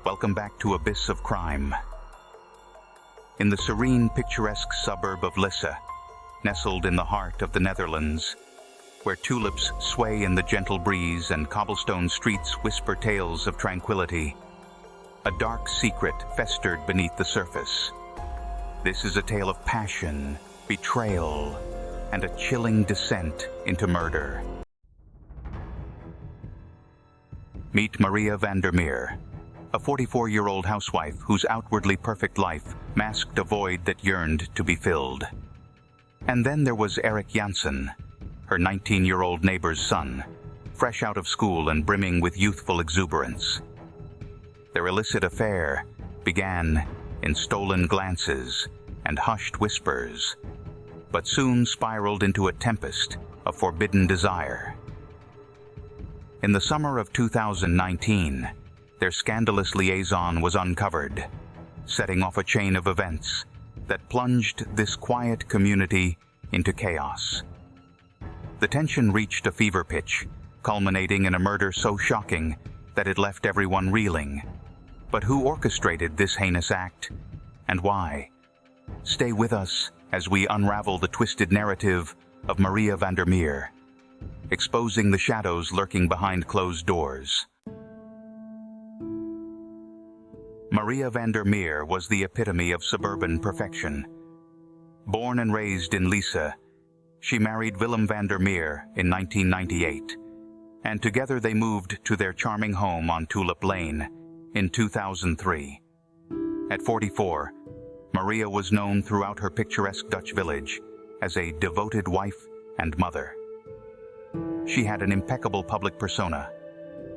Welcome back to Abyss of Crime. In the serene, picturesque suburb of Lisse, nestled in the heart of the Netherlands, where tulips sway in the gentle breeze and cobblestone streets whisper tales of tranquility, a dark secret festered beneath the surface. This is a tale of passion, betrayal, and a chilling descent into murder. Meet Maria van der Meer, a 44-year-old housewife whose outwardly perfect life masked a void that yearned to be filled. And then there was Erik Janssen, her 19-year-old neighbor's son, fresh out of school and brimming with youthful exuberance. Their illicit affair began in stolen glances and hushed whispers, but soon spiraled into a tempest of forbidden desire. In the summer of 2019, their scandalous liaison was uncovered, setting off a chain of events that plunged this quiet community into chaos. The tension reached a fever pitch, culminating in a murder so shocking that it left everyone reeling. But who orchestrated this heinous act, and why? Stay with us as we unravel the twisted narrative of Maria van der Meer, exposing the shadows lurking behind closed doors. Maria van der Meer was the epitome of suburban perfection. Born and raised in Lisse, she married Willem van der Meer in 1998, and together they moved to their charming home on Tulip Lane in 2003. At 44, Maria was known throughout her picturesque Dutch village as a devoted wife and mother. She had an impeccable public persona,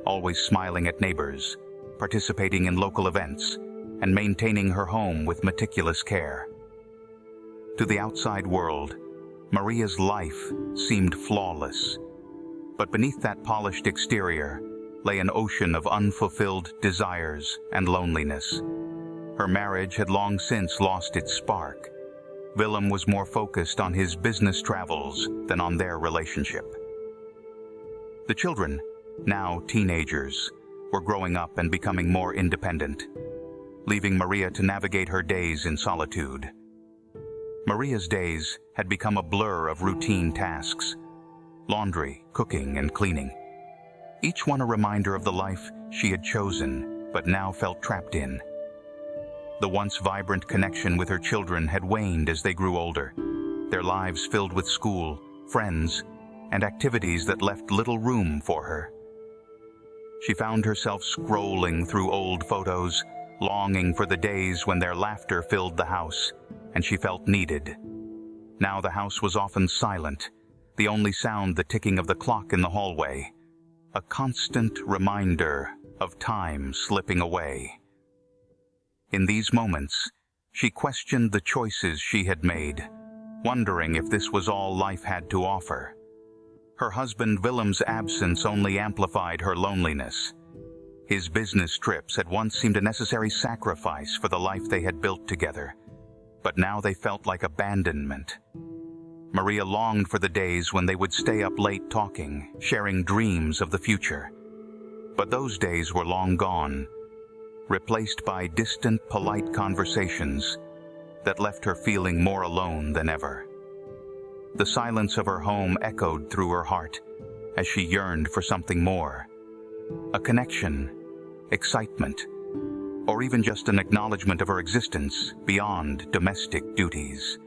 always smiling at neighbors, participating in local events, and maintaining her home with meticulous care. To the outside world, Maria's life seemed flawless, but beneath that polished exterior lay an ocean of unfulfilled desires and loneliness. Her marriage had long since lost its spark. Willem was more focused on his business travels than on their relationship. The children, now teenagers, were growing up and becoming more independent, leaving Maria to navigate her days in solitude. Maria's days had become a blur of routine tasks: laundry, cooking, and cleaning. Each one a reminder of the life she had chosen, but now felt trapped in. The once vibrant connection with her children had waned as they grew older, their lives filled with school, friends, and activities that left little room for her. She found herself scrolling through old photos, longing for the days when their laughter filled the house, and she felt needed. Now the house was often silent, the only sound the ticking of the clock in the hallway, a constant reminder of time slipping away. In these moments, she questioned the choices she had made, wondering if this was all life had to offer. Her husband Willem's absence only amplified her loneliness. His business trips had once seemed a necessary sacrifice for the life they had built together, but now they felt like abandonment. Maria longed for the days when they would stay up late talking, sharing dreams of the future. But those days were long gone, replaced by distant, polite conversations that left her feeling more alone than ever. The silence of her home echoed through her heart as she yearned for something more. A connection, excitement, or even just an acknowledgement of her existence beyond domestic duties.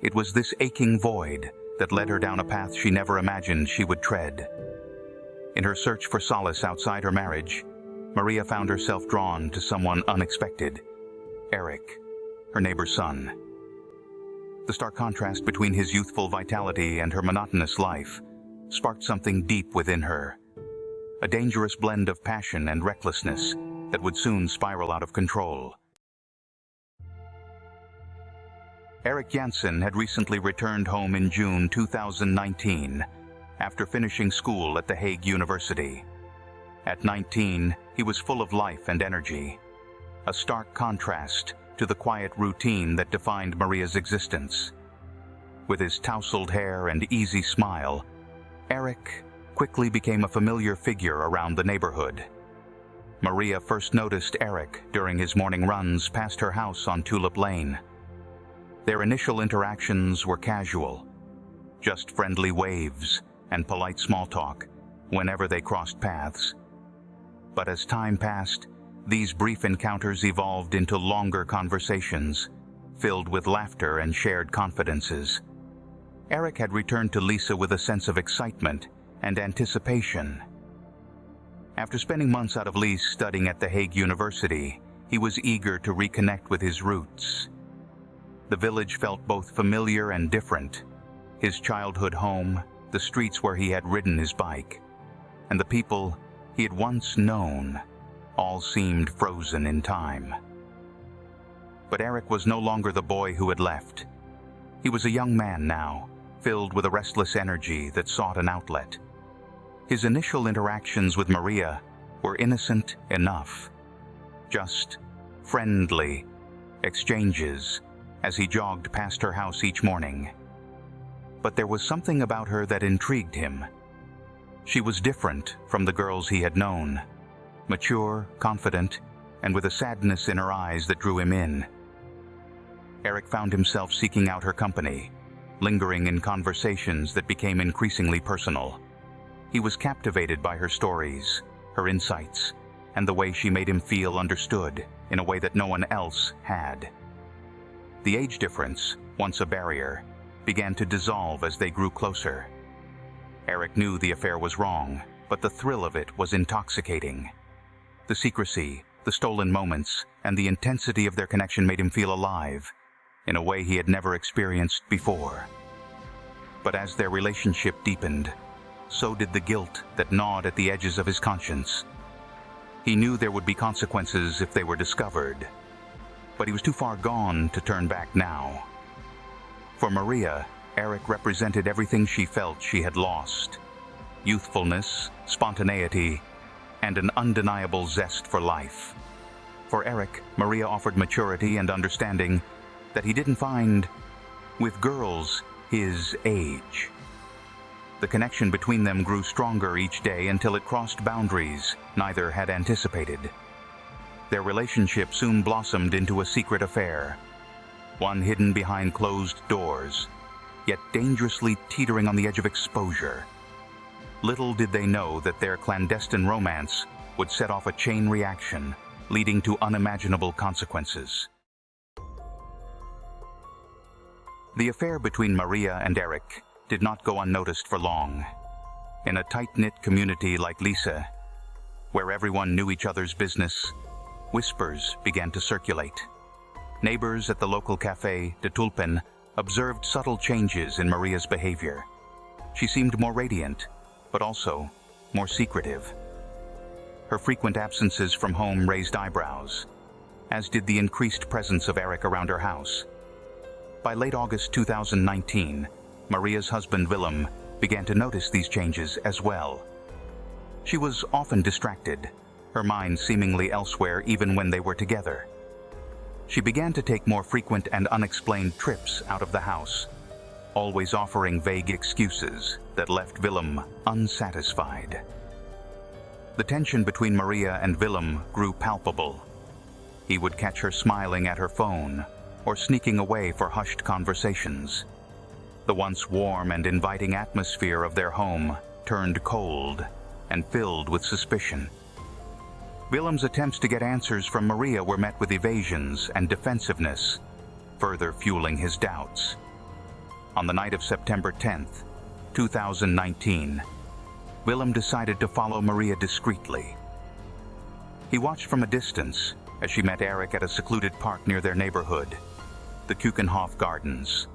It was this aching void that led her down a path she never imagined she would tread. In her search for solace outside her marriage, Maria found herself drawn to someone unexpected: Erik, her neighbor's son. The stark contrast between his youthful vitality and her monotonous life sparked something deep within her, a dangerous blend of passion and recklessness that would soon spiral out of control. Erik Janssen had recently returned home in June 2019 after finishing school at The Hague University. At 19, he was full of life and energy, a stark contrast to the quiet routine that defined Maria's existence. With his tousled hair and easy smile, Erik quickly became a familiar figure around the neighborhood. Maria first noticed Eric during his morning runs past her house on Tulip Lane. Their initial interactions were casual, just friendly waves and polite small talk whenever they crossed paths. But as time passed, these brief encounters evolved into longer conversations, filled with laughter and shared confidences. Eric had returned to Lisa with a sense of excitement and anticipation. After spending months out of lease studying at The Hague University, he was eager to reconnect with his roots. The village felt both familiar and different. His childhood home, the streets where he had ridden his bike, and the people he had once known, all seemed frozen in time. But Eric was no longer the boy who had left. He was a young man now, filled with a restless energy that sought an outlet. His initial interactions with Maria were innocent enough. Just friendly exchanges as he jogged past her house each morning. But there was something about her that intrigued him. She was different from the girls he had known, mature, confident, and with a sadness in her eyes that drew him in. Eric found himself seeking out her company, lingering in conversations that became increasingly personal. He was captivated by her stories, her insights, and the way she made him feel understood in a way that no one else had. The age difference, once a barrier, began to dissolve as they grew closer. Eric knew the affair was wrong, but the thrill of it was intoxicating. The secrecy, the stolen moments, and the intensity of their connection made him feel alive, in a way he had never experienced before. But as their relationship deepened, so did the guilt that gnawed at the edges of his conscience. He knew there would be consequences if they were discovered, but he was too far gone to turn back now. For Maria, Eric represented everything she felt she had lost: youthfulness, spontaneity, and an undeniable zest for life. For Eric, Maria offered maturity and understanding that he didn't find with girls his age. The connection between them grew stronger each day until it crossed boundaries neither had anticipated. Their relationship soon blossomed into a secret affair, one hidden behind closed doors, yet dangerously teetering on the edge of exposure. Little did they know that their clandestine romance would set off a chain reaction, leading to unimaginable consequences. The affair between Maria and Eric did not go unnoticed for long. In a tight-knit community like Lisa, where everyone knew each other's business, whispers began to circulate. Neighbors at the local cafe, De Tulpen, observed subtle changes in Maria's behavior. She seemed more radiant, but also more secretive. Her frequent absences from home raised eyebrows, as did the increased presence of Eric around her house. By late August 2019, Maria's husband Willem began to notice these changes as well. She was often distracted, her mind seemingly elsewhere even when they were together. She began to take more frequent and unexplained trips out of the house, always offering vague excuses that left Willem unsatisfied. The tension between Maria and Willem grew palpable. He would catch her smiling at her phone or sneaking away for hushed conversations. The once warm and inviting atmosphere of their home turned cold and filled with suspicion. Willem's attempts to get answers from Maria were met with evasions and defensiveness, further fueling his doubts. On the night of September 10th, 2019, Willem decided to follow Maria discreetly. He watched from a distance as she met Eric at a secluded park near their neighborhood, the Keukenhof Gardens.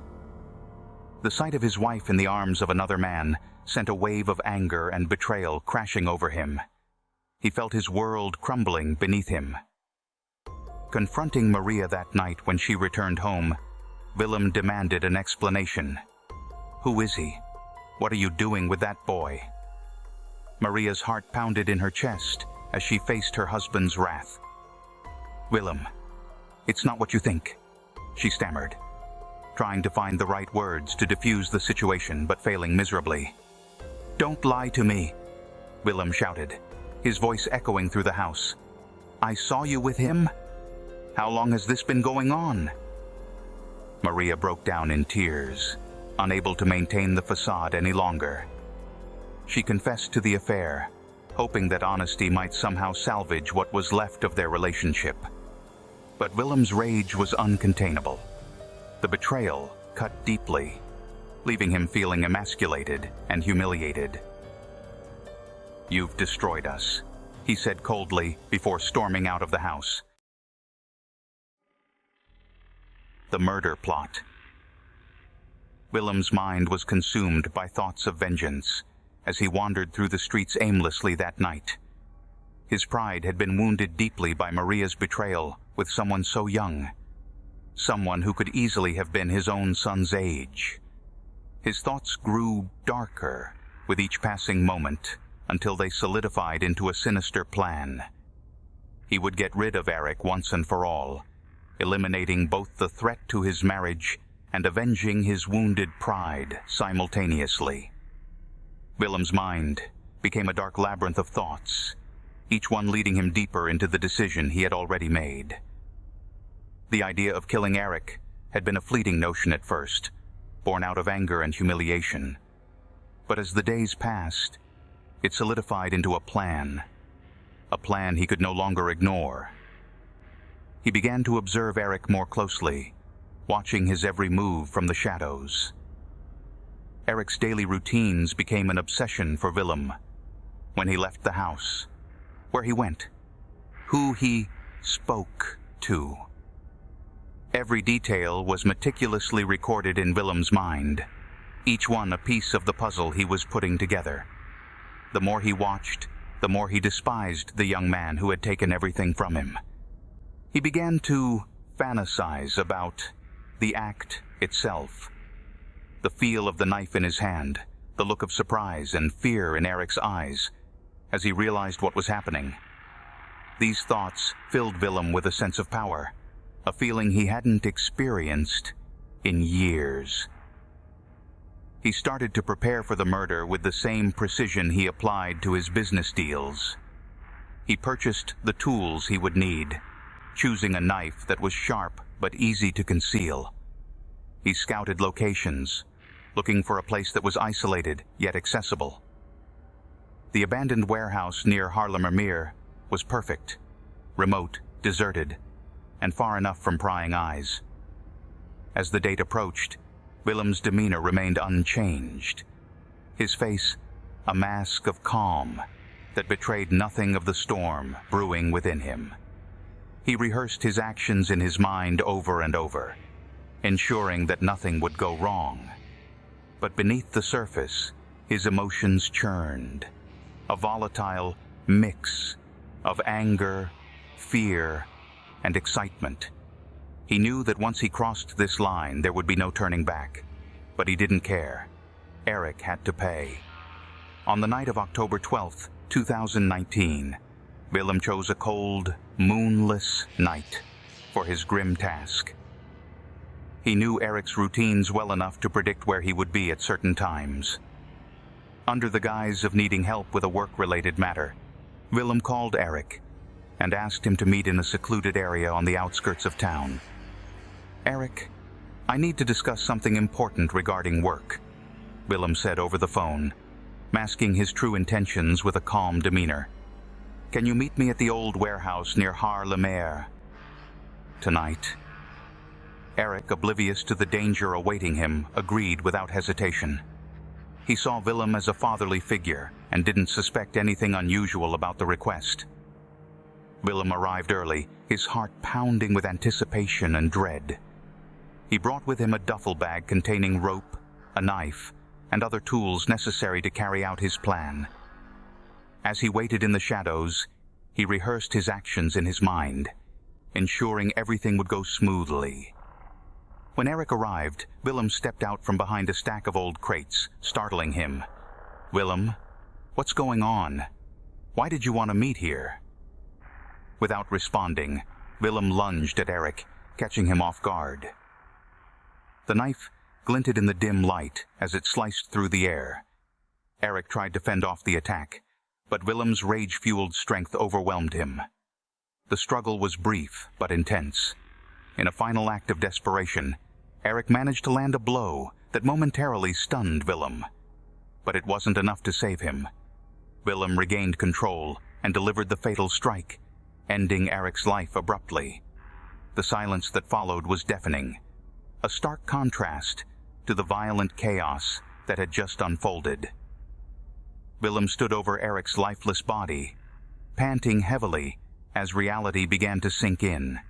The sight of his wife in the arms of another man sent a wave of anger and betrayal crashing over him. He felt his world crumbling beneath him. Confronting Maria that night when she returned home, Willem demanded an explanation. "Who is he? What are you doing with that boy?" Maria's heart pounded in her chest as she faced her husband's wrath. "Willem, it's not what you think," she stammered, trying to find the right words to defuse the situation but failing miserably. "Don't lie to me," Willem shouted, his voice echoing through the house. I saw you with him? How long has this been going on?" Maria broke down in tears, unable to maintain the facade any longer. She confessed to the affair, hoping that honesty might somehow salvage what was left of their relationship. But Willem's rage was uncontainable. The betrayal cut deeply, leaving him feeling emasculated and humiliated. "You've destroyed us," he said coldly before storming out of the house. The murder plot. Willem's mind was consumed by thoughts of vengeance as he wandered through the streets aimlessly that night. His pride had been wounded deeply by Maria's betrayal with someone so young, someone who could easily have been his own son's age. His thoughts grew darker with each passing moment until they solidified into a sinister plan. He would get rid of Eric once and for all, eliminating both the threat to his marriage and avenging his wounded pride simultaneously. Willem's mind became a dark labyrinth of thoughts, each one leading him deeper into the decision he had already made. The idea of killing Eric had been a fleeting notion at first, born out of anger and humiliation. But as the days passed, it solidified into a plan he could no longer ignore. He began to observe Eric more closely, watching his every move from the shadows. Eric's daily routines became an obsession for Willem. When he left the house, where he went, who he spoke to. Every detail was meticulously recorded in Willem's mind, each one a piece of the puzzle he was putting together. The more he watched, the more he despised the young man who had taken everything from him. He began to fantasize about the act itself. The feel of the knife in his hand, the look of surprise and fear in Eric's eyes as he realized what was happening. These thoughts filled Willem with a sense of power, a feeling he hadn't experienced in years. He started to prepare for the murder with the same precision he applied to his business deals. He purchased the tools he would need, choosing a knife that was sharp but easy to conceal. He scouted locations, looking for a place that was isolated yet accessible. The abandoned warehouse near Meer was perfect, remote, deserted, and far enough from prying eyes. As the date approached, Willem's demeanor remained unchanged, his face a mask of calm that betrayed nothing of the storm brewing within him. He rehearsed his actions in his mind over and over, ensuring that nothing would go wrong. But beneath the surface, his emotions churned, a volatile mix of anger, fear, and excitement. He knew that once he crossed this line, there would be no turning back, but he didn't care. Eric had to pay. On the night of October 12th, 2019, Willem chose a cold, moonless night for his grim task. He knew Eric's routines well enough to predict where he would be at certain times. Under the guise of needing help with a work-related matter, Willem called Eric and asked him to meet in a secluded area on the outskirts of town. "Eric, I need to discuss something important regarding work," Willem said over the phone, masking his true intentions with a calm demeanor. "Can you meet me at the old warehouse near Meer tonight?" Eric, oblivious to the danger awaiting him, agreed without hesitation. He saw Willem as a fatherly figure and didn't suspect anything unusual about the request. Willem arrived early, his heart pounding with anticipation and dread. He brought with him a duffel bag containing rope, a knife, and other tools necessary to carry out his plan. As he waited in the shadows, he rehearsed his actions in his mind, ensuring everything would go smoothly. When Eric arrived, Willem stepped out from behind a stack of old crates, startling him. "Willem, what's going on? Why did you want to meet here?" Without responding, Willem lunged at Eric, catching him off guard. The knife glinted in the dim light as it sliced through the air. Eric tried to fend off the attack, but Willem's rage-fueled strength overwhelmed him. The struggle was brief but intense. In a final act of desperation, Eric managed to land a blow that momentarily stunned Willem. But it wasn't enough to save him. Willem regained control and delivered the fatal strike, ending Eric's life abruptly. The silence that followed was deafening, a stark contrast to the violent chaos that had just unfolded. Willem stood over Eric's lifeless body, panting heavily as reality began to sink in.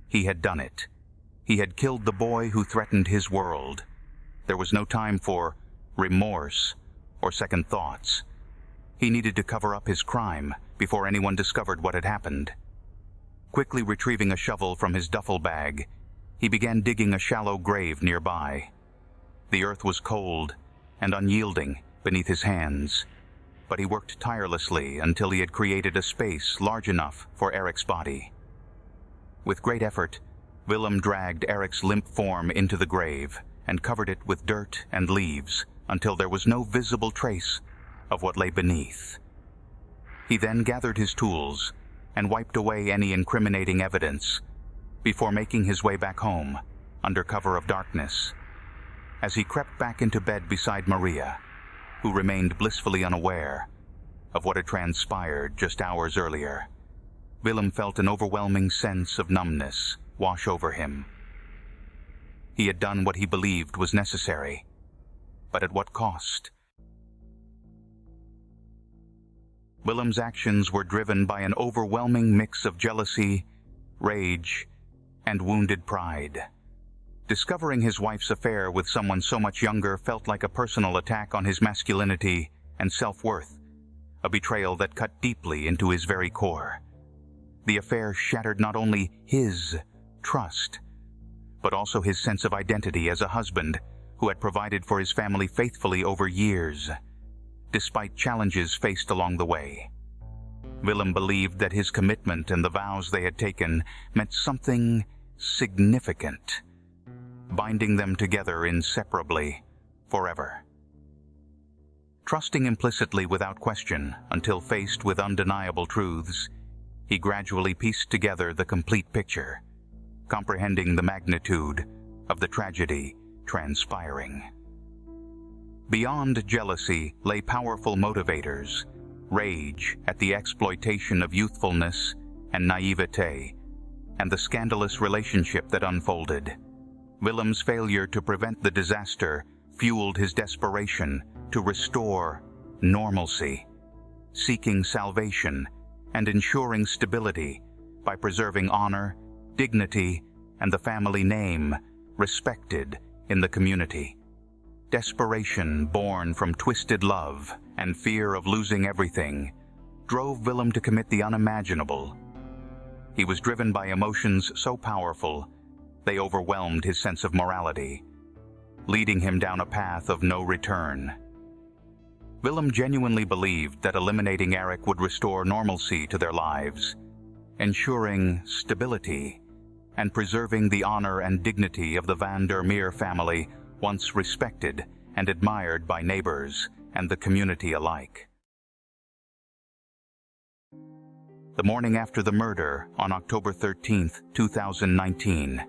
He had done it. He had killed the boy who threatened his world. There was no time for remorse or second thoughts. He needed to cover up his crime before anyone discovered what had happened. Quickly retrieving a shovel from his duffel bag, he began digging a shallow grave nearby. The earth was cold and unyielding beneath his hands, but he worked tirelessly until he had created a space large enough for Eric's body. With great effort, Willem dragged Eric's limp form into the grave and covered it with dirt and leaves until there was no visible trace of what lay beneath. He then gathered his tools and wiped away any incriminating evidence before making his way back home under cover of darkness. As he crept back into bed beside Maria, who remained blissfully unaware of what had transpired just hours earlier, Willem felt an overwhelming sense of numbness wash over him. He had done what he believed was necessary, but at what cost? Willem's actions were driven by an overwhelming mix of jealousy, rage, and wounded pride. Discovering his wife's affair with someone so much younger felt like a personal attack on his masculinity and self-worth, a betrayal that cut deeply into his very core. The affair shattered not only his trust, but also his sense of identity as a husband who had provided for his family faithfully over years, despite challenges faced along the way. Willem believed that his commitment and the vows they had taken meant something significant, binding them together inseparably forever. Trusting implicitly without question until faced with undeniable truths, he gradually pieced together the complete picture, comprehending the magnitude of the tragedy transpiring. Beyond jealousy lay powerful motivators: rage at the exploitation of youthfulness and naivete, and the scandalous relationship that unfolded. Willem's failure to prevent the disaster fueled his desperation to restore normalcy, seeking salvation and ensuring stability by preserving honor, dignity, and the family name respected in the community. Desperation born from twisted love and fear of losing everything drove Willem to commit the unimaginable. He was driven by emotions so powerful they overwhelmed his sense of morality, leading him down a path of no return. Willem genuinely believed that eliminating Eric would restore normalcy to their lives, ensuring stability and preserving the honor and dignity of the Van der Meer family, once respected and admired by neighbors and the community alike. The morning after the murder, on October 13, 2019,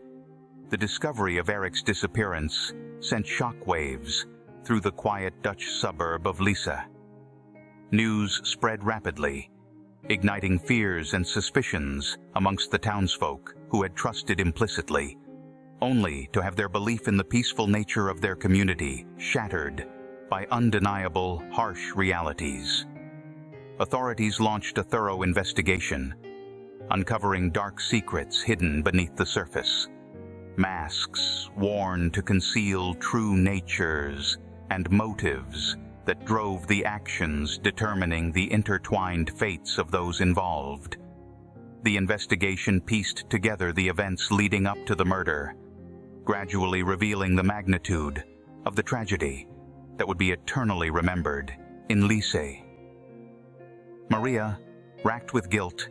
the discovery of Eric's disappearance sent shockwaves through the quiet Dutch suburb of Lisse. News spread rapidly, igniting fears and suspicions amongst the townsfolk who had trusted implicitly, only to have their belief in the peaceful nature of their community shattered by undeniable, harsh realities. Authorities launched a thorough investigation, uncovering dark secrets hidden beneath the surface, masks worn to conceal true natures and motives that drove the actions determining the intertwined fates of those involved. The investigation pieced together the events leading up to the murder, gradually revealing the magnitude of the tragedy that would be eternally remembered in Lisse. Maria, racked with guilt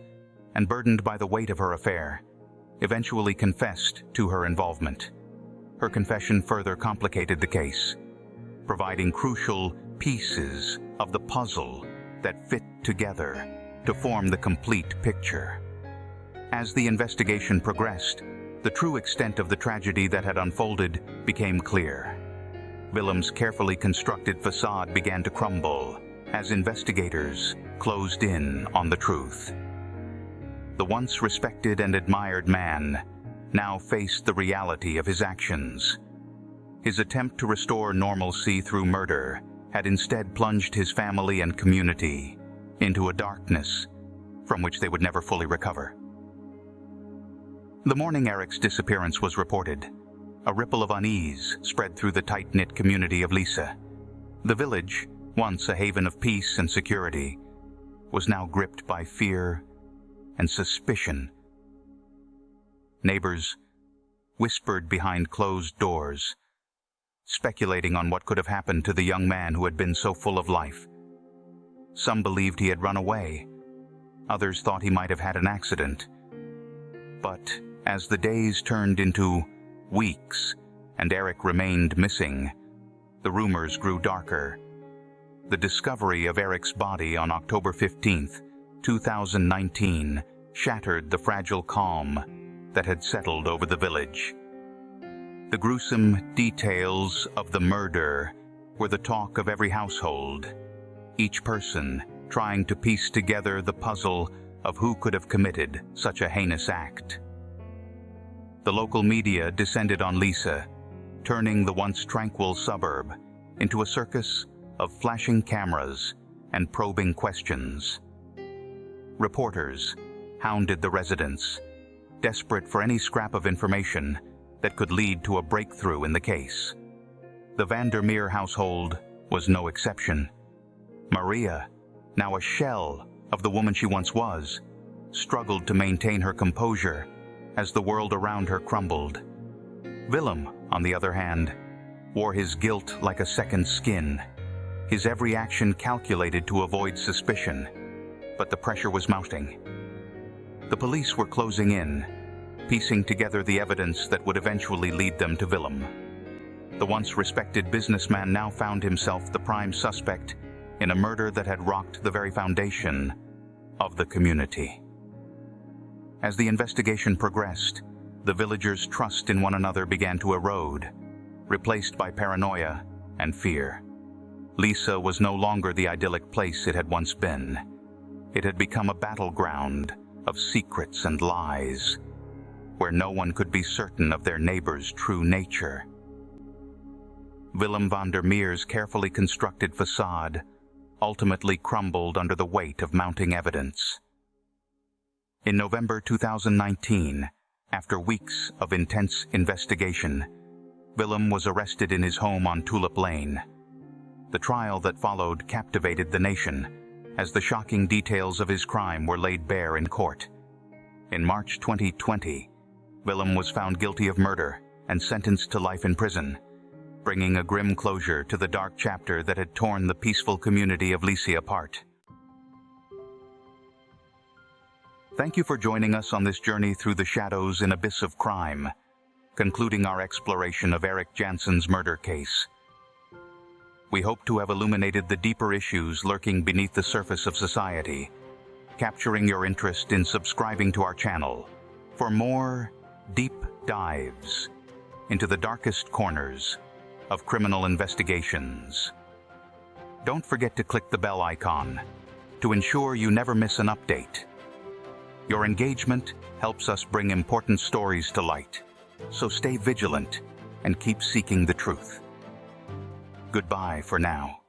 and burdened by the weight of her affair, eventually confessed to her involvement. Her confession further complicated the case, providing crucial pieces of the puzzle that fit together to form the complete picture. As the investigation progressed, the true extent of the tragedy that had unfolded became clear. Willem's carefully constructed facade began to crumble as investigators closed in on the truth. The once respected and admired man now faced the reality of his actions. His attempt to restore normalcy through murder had instead plunged his family and community into a darkness from which they would never fully recover. The morning Eric's disappearance was reported, a ripple of unease spread through the tight-knit community of Lisa. The village, once a haven of peace and security, was now gripped by fear and suspicion. Neighbors whispered behind closed doors, speculating on what could have happened to the young man who had been so full of life. Some believed he had run away. Others thought he might have had an accident. But as the days turned into weeks and Eric remained missing, the rumors grew darker. The discovery of Eric's body on October 15th, 2019, shattered the fragile calm that had settled over the village. The gruesome details of the murder were the talk of every household, each person trying to piece together the puzzle of who could have committed such a heinous act. The local media descended on Lisa, turning the once tranquil suburb into a circus of flashing cameras and probing questions. Reporters hounded the residents, desperate for any scrap of information that could lead to a breakthrough in the case. The Meer household was no exception. Maria, now a shell of the woman she once was, struggled to maintain her composure as the world around her crumbled. Willem, on the other hand, wore his guilt like a second skin, his every action calculated to avoid suspicion, but the pressure was mounting. The police were closing in, piecing together the evidence that would eventually lead them to Willem. The once respected businessman now found himself the prime suspect in a murder that had rocked the very foundation of the community. As the investigation progressed, the villagers' trust in one another began to erode, replaced by paranoia and fear. Lisa was no longer the idyllic place it had once been. It had become a battleground of secrets and lies, where no one could be certain of their neighbor's true nature. Willem van der Meer's carefully constructed facade ultimately crumbled under the weight of mounting evidence. In November 2019, after weeks of intense investigation, Willem was arrested in his home on Tulip Lane. The trial that followed captivated the nation, as the shocking details of his crime were laid bare in court. In March 2020, Willem was found guilty of murder and sentenced to life in prison, bringing a grim closure to the dark chapter that had torn the peaceful community of Lisa apart. Thank you for joining us on this journey through the shadows and abyss of crime, concluding our exploration of Erik Jansson's murder case. We hope to have illuminated the deeper issues lurking beneath the surface of society, capturing your interest in subscribing to our channel for more deep dives into the darkest corners of criminal investigations. Don't forget to click the bell icon to ensure you never miss an update. Your engagement helps us bring important stories to light, so stay vigilant and keep seeking the truth. Goodbye for now.